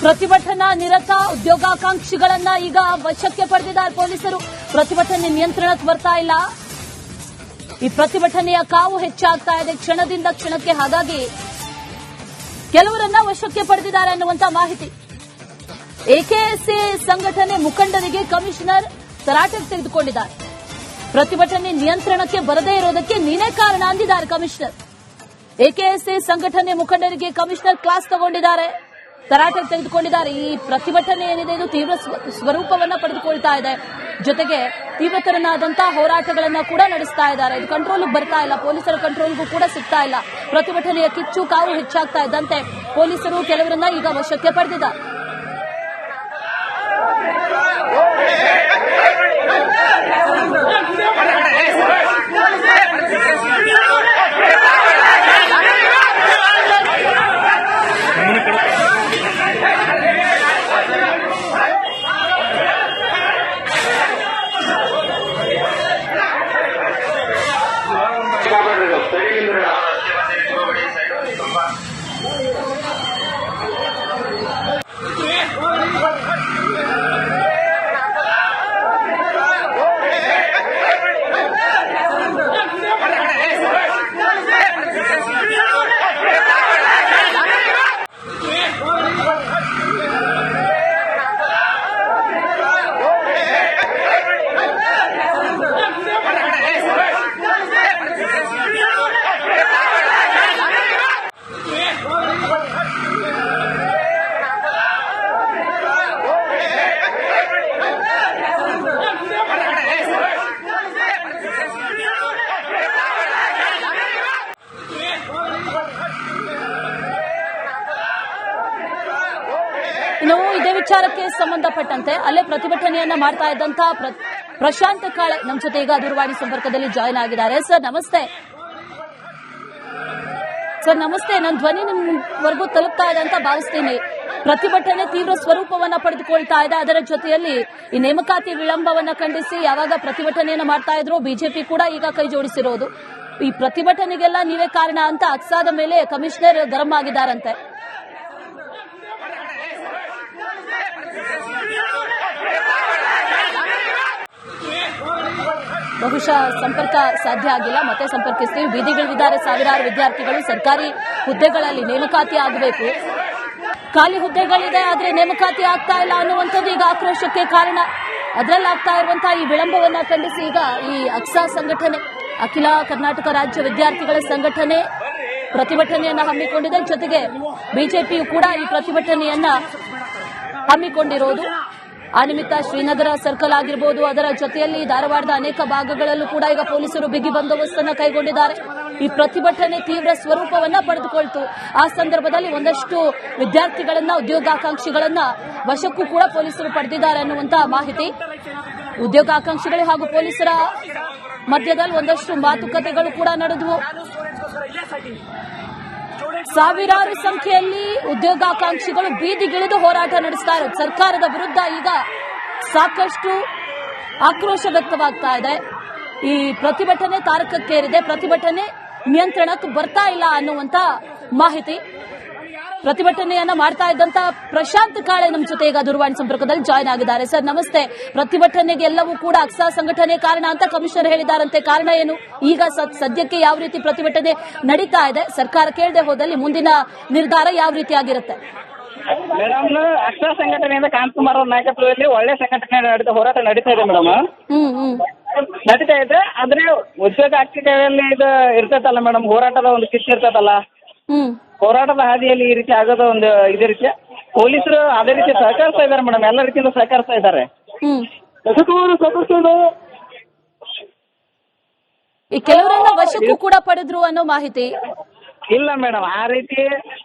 ಪ್ರತಿಭಟನಾ ನಿರತ ಉದ್ಯೋಗಾಕಾಂಕ್ಷಿಗಳನ್ನ ಈಗ ವಶಕ್ಕೆ ಪಡೆದಿದ್ದಾರೆ ಪೊಲೀಸರು. ಪ್ರತಿಭಟನೆ ನಿಯಂತ್ರಣಕ್ಕೆ ಬರ್ತಾ ಇಲ್ಲ. ಈ ಪ್ರತಿಭಟನೆಯ ಕಾವು ಹೆಚ್ಚಾಗ್ತಾ ಇದೆ ಕ್ಷಣದಿಂದ ಕ್ಷಣಕ್ಕೆ. ಹಾಗಾಗಿ ಕೆಲವರನ್ನ ವಶಕ್ಕೆ ಪಡೆದಿದ್ದಾರೆ ಅನ್ನುವಂತ ಮಾಹಿತಿ. ಎಕೆಎಸ್ಎ ಸಂಘಟನೆ ಮುಖಂಡರಿಗೆ ಕಮಿಷನರ್ ತರಾಟೆಗೆ ತೆಗೆದುಕೊಂಡಿದ್ದಾರೆ. ಪ್ರತಿಭಟನೆ ನಿಯಂತ್ರಣಕ್ಕೆ ಬರದೇ ಇರೋದಕ್ಕೆ ನೀನೇ ಕಾರಣ ಅಂದಿದ್ದಾರೆ ಕಮಿಷನರ್. ಎಕೆಎಸ್ಎ ಸಂಘಟನೆ ಮುಖಂಡರಿಗೆ ಕಮಿಷನರ್ ಕ್ಲಾಸ್ ತಗೊಂಡಿದ್ದಾರೆ, ತರಾಟೆಗೆ ತೆಗೆದುಕೊಂಡಿದ್ದಾರೆ. ಈ ಪ್ರತಿಭಟನೆ ಏನಿದೆ ಇದು ತೀವ್ರ ಸ್ವರೂಪವನ್ನ ಪಡೆದುಕೊಳ್ತಾ ಇದೆ. ಜೊತೆಗೆ ತೀವ್ರತರನಾದಂತಹ ಹೋರಾಟಗಳನ್ನ ಕೂಡ ನಡೆಸ್ತಾ ಇದ್ದಾರೆ. ಇದು ಕಂಟ್ರೋಲ್ಗೆ ಬರ್ತಾ ಇಲ್ಲ, ಪೊಲೀಸರ ಕಂಟ್ರೋಲ್ಗೂ ಕೂಡ ಸಿಗ್ತಾ ಇಲ್ಲ. ಪ್ರತಿಭಟನೆಯ ಕಿಚ್ಚು ಕಾವು ಹೆಚ್ಚಾಗ್ತಾ ಇದ್ದಂತೆ ಪೊಲೀಸರು ಕೆಲವರನ್ನ ಈಗ ವಶಕ್ಕೆ ಪಡೆದಿದ್ದಾರೆ. ಇನ್ನು ಇದೇ ವಿಚಾರಕ್ಕೆ ಸಂಬಂಧಪಟ್ಟಂತೆ ಅಲ್ಲೇ ಪ್ರತಿಭಟನೆಯನ್ನ ಮಾಡ್ತಾ ಇದ್ದಂತಹ ಪ್ರಶಾಂತ್ ಕಾಳೆ ನಮ್ಮ ಜೊತೆ ಈಗ ದೂರವಾಣಿ ಸಂಪರ್ಕದಲ್ಲಿ ಜಾಯಿನ್ ಆಗಿದ್ದಾರೆ. ಸರ್ ನಮಸ್ತೆ. ಸರ್ ನಮಸ್ತೆ. ನನ್ನ ಧ್ವನಿ ನಿಮ್ವರೆಗೂ ತಲುಪ್ತಾ ಇದೆ ಅಂತ ಭಾವಿಸ್ತೀನಿ. ಪ್ರತಿಭಟನೆ ತೀವ್ರ ಸ್ವರೂಪವನ್ನ ಪಡೆದುಕೊಳ್ತಾ ಇದೆ. ಅದರ ಜೊತೆಯಲ್ಲಿ ಈ ನೇಮಕಾತಿ ವಿಳಂಬವನ್ನ ಖಂಡಿಸಿ ಯಾವಾಗ ಪ್ರತಿಭಟನೆಯನ್ನ ಮಾಡ್ತಾ ಇದ್ರು ಬಿಜೆಪಿ ಕೂಡ ಈಗ ಕೈ ಜೋಡಿಸಿರೋದು. ಈ ಪ್ರತಿಭಟನೆಗೆಲ್ಲ ನೀವೇ ಕಾರಣ ಅಂತ ಅಕ್ಸಾದ ಮೇಲೆ ಕಮಿಷನರ್ ಗರಂ ಆಗಿದ್ದಾರಂತೆ. ಬಹುಶಃ ಸಂಪರ್ಕ ಸಾಧ್ಯ ಆಗಿಲ್ಲ, ಮತ್ತೆ ಸಂಪರ್ಕಿಸ್ತೀವಿ. ಬೀದಿಗಳಿದ್ದಾರೆ ಸಾವಿರಾರು ವಿದ್ಯಾರ್ಥಿಗಳು. ಸರ್ಕಾರಿ ಹುದ್ದೆಗಳಲ್ಲಿ ನೇಮಕಾತಿ ಆಗಬೇಕು, ಖಾಲಿ ಹುದ್ದೆಗಳಿದೆ ಆದ್ರೆ ನೇಮಕಾತಿ ಆಗ್ತಾ ಇಲ್ಲ ಅನ್ನುವಂಥದ್ದು ಈಗ ಆಕ್ರೋಶಕ್ಕೆ ಕಾರಣ. ಅದರಲ್ಲಿ ಆಗ್ತಾ ಇರುವಂತಹ ಈ ವಿಳಂಬವನ್ನ ಖಂಡಿಸಿ ಈಗ ಈ ಅಕ್ಸಾ ಸಂಘಟನೆ, ಅಖಿಲ ಕರ್ನಾಟಕ ರಾಜ್ಯ ವಿದ್ಯಾರ್ಥಿಗಳ ಸಂಘಟನೆ ಪ್ರತಿಭಟನೆಯನ್ನ ಹಮ್ಮಿಕೊಂಡಿದೆ. ಜೊತೆಗೆ ಬಿಜೆಪಿಯು ಕೂಡ ಈ ಪ್ರತಿಭಟನೆಯನ್ನ ಹಮ್ಮಿಕೊಂಡಿರೋದು. ಆ ನಿಮಿತ್ತ ಶ್ರೀನಗರ ಸರ್ಕಲ್ ಆಗಿರಬಹುದು, ಅದರ ಜೊತೆಯಲ್ಲಿ ಧಾರವಾಡದ ಅನೇಕ ಭಾಗಗಳಲ್ಲೂ ಕೂಡ ಈಗ ಪೊಲೀಸರು ಬಿಗಿ ಬಂದೋಬಸ್ತನ್ನ ಕೈಗೊಂಡಿದ್ದಾರೆ. ಈ ಪ್ರತಿಭಟನೆ ತೀವ್ರ ಸ್ವರೂಪವನ್ನ ಪಡೆದುಕೊಳ್ತು. ಆ ಸಂದರ್ಭದಲ್ಲಿ ಒಂದಷ್ಟು ವಿದ್ಯಾರ್ಥಿಗಳನ್ನ, ಉದ್ಯೋಗಾಕಾಂಕ್ಷಿಗಳನ್ನ ವಶಕ್ಕೂ ಕೂಡ ಪೊಲೀಸರು ಪಡೆದಿದ್ದಾರೆ ಅನ್ನುವಂತಹ ಮಾಹಿತಿ. ಉದ್ಯೋಗಾಕಾಂಕ್ಷಿಗಳು ಹಾಗೂ ಪೊಲೀಸರ ಮಧ್ಯದಲ್ಲಿ ಒಂದಷ್ಟು ಮಾತುಕತೆಗಳು ಕೂಡ ನಡೆದವು. ಸಾವಿರಾರು ಸಂಖ್ಯೆಯಲ್ಲಿ ಉದ್ಯೋಗಾಕಾಂಕ್ಷಿಗಳು ಬೀದಿಗಿಳಿದು ಹೋರಾಟ ನಡೆಸ್ತಾ ಇರೋದು ಸರ್ಕಾರದ ವಿರುದ್ಧ. ಈಗ ಸಾಕಷ್ಟು ಆಕ್ರೋಶ ವ್ಯಕ್ತವಾಗ್ತಾ ಇದೆ. ಈ ಪ್ರತಿಭಟನೆ ತಾರಕಕ್ಕೇರಿದೆ, ಪ್ರತಿಭಟನೆ ನಿಯಂತ್ರಣಕ್ಕೆ ಬರ್ತಾ ಇಲ್ಲ ಅನ್ನುವಂತ ಮಾಹಿತಿ. ಪ್ರತಿಭಟನೆಯನ್ನ ಮಾಡ್ತಾ ಇದ್ದಂತ ಪ್ರಶಾಂತ್ ಕಾಳೆ ನಮ್ಮ ಜೊತೆ ಈಗ ದೂರವಾಣಿ ಸಂಪರ್ಕದಲ್ಲಿ ಜಾಯಿನ್ ಆಗಿದ್ದಾರೆ. ಸರ್ ನಮಸ್ತೆ. ಪ್ರತಿಭಟನೆಗೆ ಎಲ್ಲವೂ ಕೂಡ ಅಕ್ಸಾ ಸಂಘಟನೆ ಕಾರಣ ಅಂತ ಕಮಿಷನರ್ ಹೇಳಿದಾರಂತೆ. ಕಾರಣ ಏನು? ಈಗ ಸದ್ಯಕ್ಕೆ ಯಾವ ರೀತಿ ಪ್ರತಿಭಟನೆ ನಡೀತಾ ಇದೆ? ಸರ್ಕಾರ ಕೇಳದೆ ಹೋದಲ್ಲಿ ಮುಂದಿನ ನಿರ್ಧಾರ ಯಾವ ರೀತಿ ಆಗಿರುತ್ತೆ? ಮೇಡಮ್, ಅಕ್ಸಾ ಸಂಘಟನೆಯಿಂದ ಕಾಂತಕುಮಾರ್ ಅವರ ನಾಯಕತ್ವದಲ್ಲಿ ಒಳ್ಳೆ ಸಂಘಟನೆ ಹೋರಾಟ ನಡೀತಾ ಇದೆ ಮೇಡಮ್. ನಡೀತಾ ಇದೆ. ಆದ್ರೆ ಉದ್ಯೋಗಾಕಾಂಕ್ಷಿಗಳಲ್ಲಿ ಇದು ಇರ್ತೈತಲ್ಲ ಮೇಡಮ್, ಹೋರಾಟದ ಒಂದು ಕಿಚ್ಚು ಇರ್ತದಲ್ಲ, ಹೋರಾಟದ ಹಾದಿಯಲ್ಲಿ ಈ ರೀತಿ ಆಗೋದ ಒಂದು ಇದೇ ರೀತಿ ಪೊಲೀಸರು ಅದೇ ರೀತಿ ಸಹಕರಿಸ್ತಾ ಇದ್ದಾರೆ ಮೇಡಮ್. ಎಲ್ಲ ರೀತಿಯಿಂದ ಸಹಕರಿಸ್ತಾ ಇದ್ದಾರೆ. ಈ ಕೆಲವರನ್ನ ವಶಕ್ಕೂ ಕೂಡ ಪಡೆದ್ರು ಅನ್ನೋ ಮಾಹಿತಿ ಇಲ್ಲ ಮೇಡಮ್. ಆ ರೀತಿ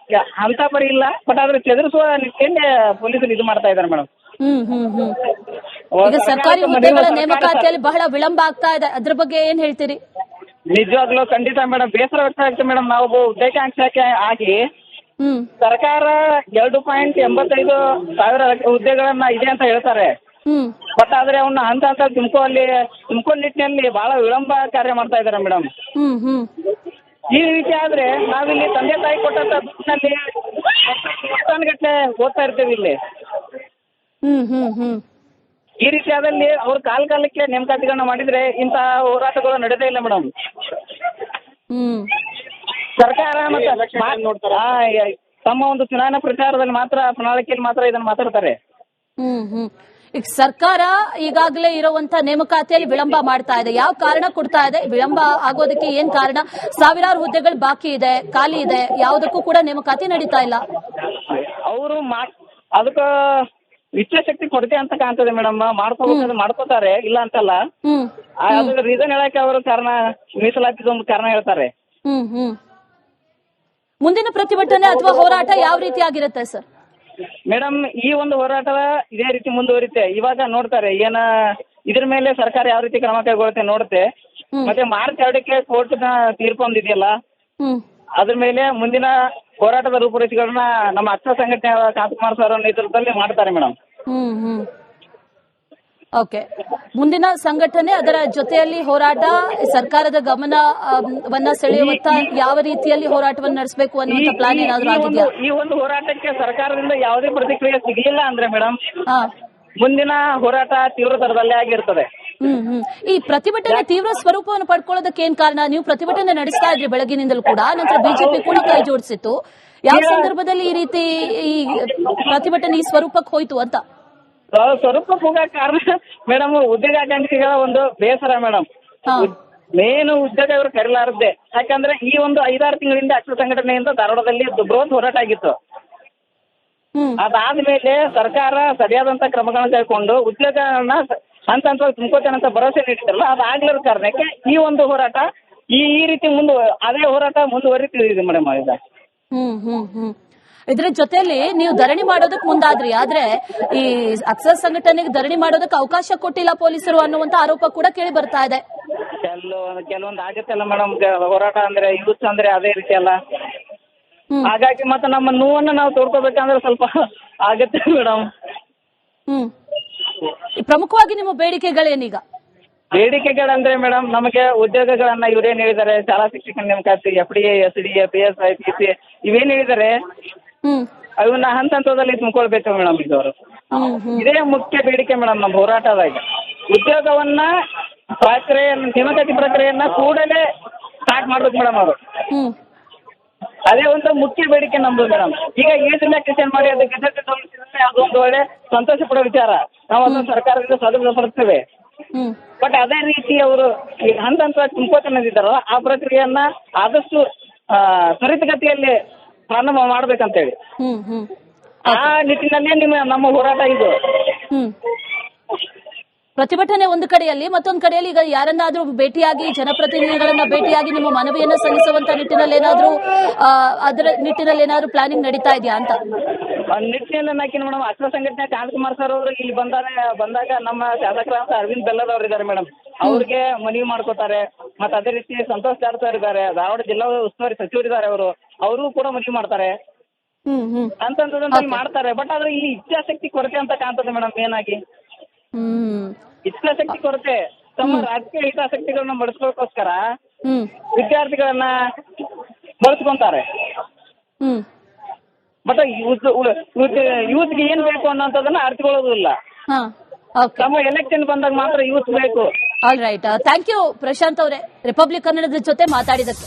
ಅಂತ ಪರಿ ಇಲ್ಲ, ಬಟ್ ಆದ್ರೆ ಚದುರಿಸುವ ನಿಟ್ಟಿನಲ್ಲಿ ಪೊಲೀಸರು ಇದು ಮಾಡ್ತಾ ಇದ್ದಾರೆ ಮೇಡಮ್. ಈಗ ಸರ್ಕಾರಿ ಹುದ್ದೆಗಳ ನೇಮಕಾತಿಯಲ್ಲಿ ಬಹಳ ವಿಳಂಬ ಆಗ್ತಾ ಇದೆ, ಅದ್ರ ಬಗ್ಗೆ ಏನ್ ಹೇಳ್ತೀರಿ? ನಿಜವಾಗ್ಲೂ ಖಂಡಿತ ಮೇಡಮ್, ಬೇಸರ ವ್ಯಕ್ತ ಆಗ್ತದೆ ಮೇಡಮ್. ನಾವು ಉದ್ಯೋಗಾಕಾಂಕ್ಷಿ ಆಗಿ ಸರ್ಕಾರ 2.85 ಹುದ್ದೆಗಳನ್ನ ಇದೆ ಅಂತ ಹೇಳ್ತಾರೆ. ಬಟ್ ಆದ್ರೆ ಅವನ್ನ ಹಂತ ಹಂತ ತುಮಕೋ ನಿಟ್ಟಿನಲ್ಲಿ ಬಹಳ ವಿಳಂಬ ಕಾರ್ಯ ಮಾಡ್ತಾ ಇದ್ದಾರೆ ಮೇಡಮ್. ಈ ರೀತಿ ಆದ್ರೆ ನಾವಿಲ್ಲಿ ತಂದೆ ತಾಯಿ ಕೊಟ್ಟಂತ ದುಡ್ಡಿನಲ್ಲಿ ಮೇಲೆ ಓದ್ತಾ ಇರ್ತೀವಿ ಇಲ್ಲಿ. ಈ ರೀತಿಯಾದಲ್ಲಿ ಅವ್ರು ಕಾಲಕ್ಕೆ ನೇಮಕಾತಿಗಳನ್ನ ಮಾಡಿದ್ರೆ ಇಂತಹ ಹೋರಾಟಗಳು ನಡೆದೇ ಇಲ್ಲ ಮೇಡಮ್. ಸರ್ಕಾರ ಮತ್ತೆ ತಮ್ಮ ಒಂದು ಚುನಾವಣಾ ಪ್ರಚಾರದಲ್ಲಿ ಮಾತ್ರ, ಪ್ರಣಾಳಿಕೆಯಲ್ಲಿ ಮಾತ್ರ ಇದನ್ನ ಮಾತಾಡ್ತಾರೆ. ಈಗ ಸರ್ಕಾರ ಈಗಾಗಲೇ ಇರುವಂತ ನೇಮಕಾತಿಯಲ್ಲಿ ವಿಳಂಬ ಮಾಡ್ತಾ ಇದೆ. ಯಾವ ಕಾರಣ ಕೊಡ್ತಾ ಇದೆ? ವಿಳಂಬ ಆಗೋದಕ್ಕೆ ಏನ್ ಕಾರಣ? ಸಾವಿರಾರು ಹುದ್ದೆಗಳು ಬಾಕಿ ಇದೆ, ಖಾಲಿ ಇದೆ, ಯಾವುದಕ್ಕೂ ಕೂಡ ನೇಮಕಾತಿ ನಡೀತಾ ಇಲ್ಲ. ಅವರು ಅದಕ್ಕ ಇಚ್ಛಾಶಕ್ತಿ ಕೊರತೆ ಅಂತ ಕಾಣ್ತದೆ ಮೇಡಮ್. ಮಾಡ್ಕೋಬೇಕಾದ್ರೆ ಮಾಡ್ಕೋತಾರೆ, ಇಲ್ಲ ಅಂತಲ್ಲ. ಅದ್ರ ರೀಸನ್ ಹೇಳಕ್ಕೆ ಅವರು ಕಾರಣ ಮೀಸಲಾತಿದ ಒಂದು ಕಾರಣ ಹೇಳ್ತಾರೆ. ಮುಂದಿನ ಪ್ರತಿಭಟನೆ ಅಥವಾ ಹೋರಾಟ ಯಾವ ರೀತಿ ಆಗಿರುತ್ತೆ ಸರ್? ಮೇಡಮ್, ಈ ಒಂದು ಹೋರಾಟ ಇದೇ ರೀತಿ ಮುಂದುವರಿತೆ. ಇವಾಗ ನೋಡ್ತಾರೆ ಇದ್ರ ಮೇಲೆ ಸರ್ಕಾರ ಯಾವ ರೀತಿ ಕ್ರಮ ಕೈಗೊಳ್ಳುತ್ತೆ ನೋಡುತ್ತೆ. ಮತ್ತೆ ಮಾರ್ಚ್ 2ಕ್ಕೆ ಕೋರ್ಟ್ ತೀರ್ಪು ಒಂದಿದೆಯಲ್ಲ, ಅದ್ರ ಮೇಲೆ ಮುಂದಿನ ಹೋರಾಟದ ರೂಪುರೇಷೆಗಳನ್ನ ನಮ್ಮ ಅಕ್ಷರ ಸಂಘಟನೆ ಕಾಂತಕುಮಾರ್ ಸರ್ ನೇತೃತ್ವದಲ್ಲಿ ಮಾಡ್ತಾರೆ ಮೇಡಮ್. ಓಕೆ, ಮುಂದಿನ ಸಂಘಟನೆ ಅದರ ಜೊತೆಯಲ್ಲಿ ಹೋರಾಟ, ಸರ್ಕಾರದ ಗಮನವನ್ನ ಸೆಳೆಯುವಂತ ಯಾವ ರೀತಿಯಲ್ಲಿ ಹೋರಾಟವನ್ನು ನಡೆಸಬೇಕು ಅನ್ನುವಂತ ಪ್ಲಾನ್ ಏನಾದ್ರು ಆಗಿದೆಯಾ? ಈ ಒಂದು ಹೋರಾಟಕ್ಕೆ ಸರ್ಕಾರದಿಂದ ಯಾವುದೇ ಪ್ರತಿಕ್ರಿಯೆ ಸಿಗಲಿಲ್ಲ ಅಂದ್ರೆ ಮೇಡಮ್, ಮುಂದಿನ ಹೋರಾಟ ತೀವ್ರತರದಲ್ಲೇ ಆಗಿರ್ತದೆ. ಈ ಪ್ರತಿಭಟನೆ ತೀವ್ರ ಸ್ವರೂಪವನ್ನು ಪಡ್ಕೊಳ್ಳೋದಕ್ಕೆ ಏನ್ ಕಾರಣ? ನೀವು ಪ್ರತಿಭಟನೆ ನಡೆಸ್ತಾ ಇದ್ರಿ ಬೆಳಗಿನಿಂದಲೂ ಕೂಡ, ನಂತರ ಬಿಜೆಪಿ ಕೂಡ ಕೈ ಜೋಡಿಸಿತ್ತು. ಯಾವ ಸಂದರ್ಭದಲ್ಲಿ ಈ ರೀತಿ ಈ ಪ್ರತಿಭಟನೆ ಈ ಸ್ವರೂಪಕ್ಕೆ ಹೋಯ್ತು ಅಂತ? ಸ್ವರೂಪಕ್ಕೆ ಹೋಗಕ್ಕೆ ಕಾರಣ ಮೇಡಮ್, ಉದ್ಯೋಗಾಕಾಂಕ್ಷಿಗಳ ಒಂದು ಬೇಸರ ಮೇಡಮ್. ಮೇನು ಉದ್ಯೋಗ ಇವರು ಕರೀಲಾರದ್ದೆ. ಯಾಕಂದ್ರೆ ಈ ಒಂದು 5-6 ತಿಂಗಳಿಂದ ಅಕ್ಷರ ಸಂಘಟನೆಯಿಂದ ಧಾರವಾಡದಲ್ಲಿ ಬೃಹತ್ ಹೋರಾಟ ಆಗಿತ್ತು. ಅದಾದ್ಮೇಲೆ ಸರ್ಕಾರ ಸರಿಯಾದಂತ ಕ್ರಮಗಳನ್ನು ಕೈಗೊಂಡು ಉದ್ಯೋಗಗಳನ್ನ ಹಂತ ಹಂತವಾಗಿ ತುಂಬ್ಕೋತೇನೆ ಅಂತ ಭರವಸೆ ನೀಡಿದ್ರಲ್ಲ, ಅದಾಗ್ಲಿರೋ ಕಾರಣಕ್ಕೆ ಈ ಒಂದು ಹೋರಾಟ ಈ ರೀತಿ ಅದೇ ಹೋರಾಟ ಮುಂದುವರಿತಿದೆ ಮೇಡಮ್. ಈಗ ಇದ್ರ ಜೊತೆಲಿ ನೀವು ಧರಣಿ ಮಾಡೋದಕ್ಕೆ ಮುಂದಾದ್ರಿ, ಆದ್ರೆ ಈ ಅಕ್ಷರ ಸಂಘಟನೆಗೆ ಧರಣಿ ಮಾಡೋದಕ್ಕೆ ಅವಕಾಶ ಕೊಟ್ಟಿಲ್ಲ ಪೊಲೀಸರು ಅನ್ನುವಂತ ಆರೋಪ ಕೂಡ ಕೇಳಿ ಬರ್ತಾ ಇದೆ. ಕೆಲವೊಂದು ಆಗುತ್ತಲ್ಲ ಮೇಡಮ್, ಹೋರಾಟ ಅಂದ್ರೆ ಯೂತ್ ಅಂದ್ರೆ ಅದೇ ರೀತಿ ಅಲ್ಲ. ಹಾಗಾಗಿ ಮತ್ತೆ ನಮ್ಮ ನೋವನ್ನ ನಾವು ತೋಡ್ಕೋಬೇಕಂದ್ರೆ ಸ್ವಲ್ಪ ಆಗತ್ತೆ ಮೇಡಮ್. ಪ್ರಮುಖವಾಗಿ ನಿಮ್ಮ ಬೇಡಿಕೆಗಳೇನೀಗ? ಬೇಡಿಕೆಗಳಂದ್ರೆ ಮೇಡಮ್, ನಮಗೆ ಉದ್ಯೋಗಗಳನ್ನ ಇವ್ರೇನ್ ಹೇಳಿದ್ದಾರೆ, ಶಾಲಾ ಶಿಕ್ಷಕ ನೇಮಕಾತಿ, FDA, SDA, PSI, PC ಇವೇನ್ ಹೇಳಿದ್ದಾರೆ ಅವನ್ನ ಹಂತ ಹಂತದಲ್ಲಿ ತುಂಬಿಕೊಳ್ಬೇಕು ಮೇಡಮ್. ಇದವರು ಇದೇ ಮುಖ್ಯ ಬೇಡಿಕೆ ಮೇಡಮ್ ನಮ್ಮ ಹೋರಾಟದಾಗ. ಉದ್ಯೋಗವನ್ನ ನೇಮಕಾತಿ ಪ್ರಕ್ರಿಯೆಯನ್ನ ಕೂಡಲೇ ಸ್ಟಾರ್ಟ್ ಮಾಡ್ಬೇಕು ಮೇಡಮ್ ಅವರು. ಅದೇ ಒಂದು ಮುಖ್ಯ ಬೇಡಿಕೆ ನಮ್ದು ಮೇಡಮ್. ಈಗ ಏಜ್ ರಿಲ್ಯಾಕ್ಸೇಷನ್ ಮಾಡಿ ಅದಕ್ಕೆ ಅದೊಂದು ಒಳ್ಳೆ ಸಂತೋಷ ಪಡೋ ವಿಚಾರ. ನಾವು ಅದನ್ನು ಸರ್ಕಾರದಿಂದ ಸದುಪಡಿಸ್ತೇವೆ. ಬಟ್ ಅದೇ ರೀತಿ ಅವರು ಹಂತ ಹಂತವಾಗಿ ತುಂಬ್ಕೋತಾನಿದ್ದಾರಲ್ಲ, ಆ ಪ್ರಕ್ರಿಯೆಯನ್ನ ಆದಷ್ಟು ತ್ವರಿತಗತಿಯಲ್ಲಿ ಪ್ರಾರಂಭ ಮಾಡ್ಬೇಕಂತೇಳಿ ಆ ನಿಟ್ಟಿನಲ್ಲಿ ನಮ್ಮ ಹೋರಾಟ ಇದು. ಪ್ರತಿಭಟನೆ ಒಂದು ಕಡೆಯಲ್ಲಿ, ಮತ್ತೊಂದು ಕಡೆಯಲ್ಲಿ ಈಗ ಯಾರನ್ನಾದ್ರೂ ಭೇಟಿಯಾಗಿ, ಜನಪ್ರತಿನಿಧಿಗಳನ್ನ ಭೇಟಿಯಾಗಿ ನಿಮ್ಮ ಮನವಿಯನ್ನ ಸಲ್ಲಿಸುವಂತ ನಿಟ್ಟಿನಲ್ಲಿ ಏನಾದ್ರೂ ಪ್ಲಾನಿಂಗ್ ನಡೀತಾ ಇದೆಯಾ ಅಂತ? ನಿಟ್ಟಿನಲ್ಲಿ ಮೇಡಮ್, ಅಕ್ಷರ ಸಂಘಟನೆ ಕಾಂತಕುಮಾರ್ ಸರ್ ಅವರು ಇಲ್ಲಿ ಬಂದಾಗ ನಮ್ಮ ಶಾಸಕರಾದ ಅರವಿಂದ್ ಬೆಲ್ಲದ್ ಅವರು ಇದ್ದಾರೆ ಮೇಡಮ್. ಅವ್ರಿಗೆ ಮನವಿ ಮಾಡ್ಕೋತಾರೆ. ಮತ್ತೆ ಅದೇ ರೀತಿ ಸಂತೋಷ್ ಜಾಡ್ ಸರ್ ಇದ್ದಾರೆ, ಧಾರವಾಡ ಜಿಲ್ಲಾ ಉಸ್ತುವಾರಿ ಸಚಿವರಿದ್ದಾರೆ, ಅವರು ಕೂಡ ಮನವಿ ಮಾಡ್ತಾರೆ ಅಂತ ಮಾಡ್ತಾರೆ. ಬಟ್ ಆದ್ರೆ ಈ ಇಚ್ಛಾಶಕ್ತಿ ಕೊರತೆ ಅಂತ ಕಾಣ್ತದೆ ಮೇಡಮ್. ಏನಾಗಿ ಇಚ್ಛಾಶಕ್ತಿ ಕೊರತೆ, ತಮ್ಮ ರಾಜಕೀಯ ಹಿತಾಸಕ್ತಿಗಳನ್ನ ಬಳಸ್ಕೊಳ್ಳೋಕೋಸ್ಕರ ವಿದ್ಯಾರ್ಥಿಗಳನ್ನ ಬಳಸ್ಕೊಂತಾರೆ. ಬಟ್ ಯೂತ್ಗೆ ಏನ್ ಬೇಕು ಅನ್ನೋಂಥದ್ದನ್ನ ಅರ್ಥಕೊಳ್ಳೋದಿಲ್ಲ. ತಮ್ಮ ಎಲೆಕ್ಷನ್ ಬಂದಾಗ ಮಾತ್ರ ಯೂತ್ ಬೇಕು. All right, thank you Prashanth ಅವರೇ, ರಿಪಬ್ಲಿಕ್ ಕನ್ನಡದ ಜೊತೆ ಮಾತಾಡಿದಕ್ಕೆ.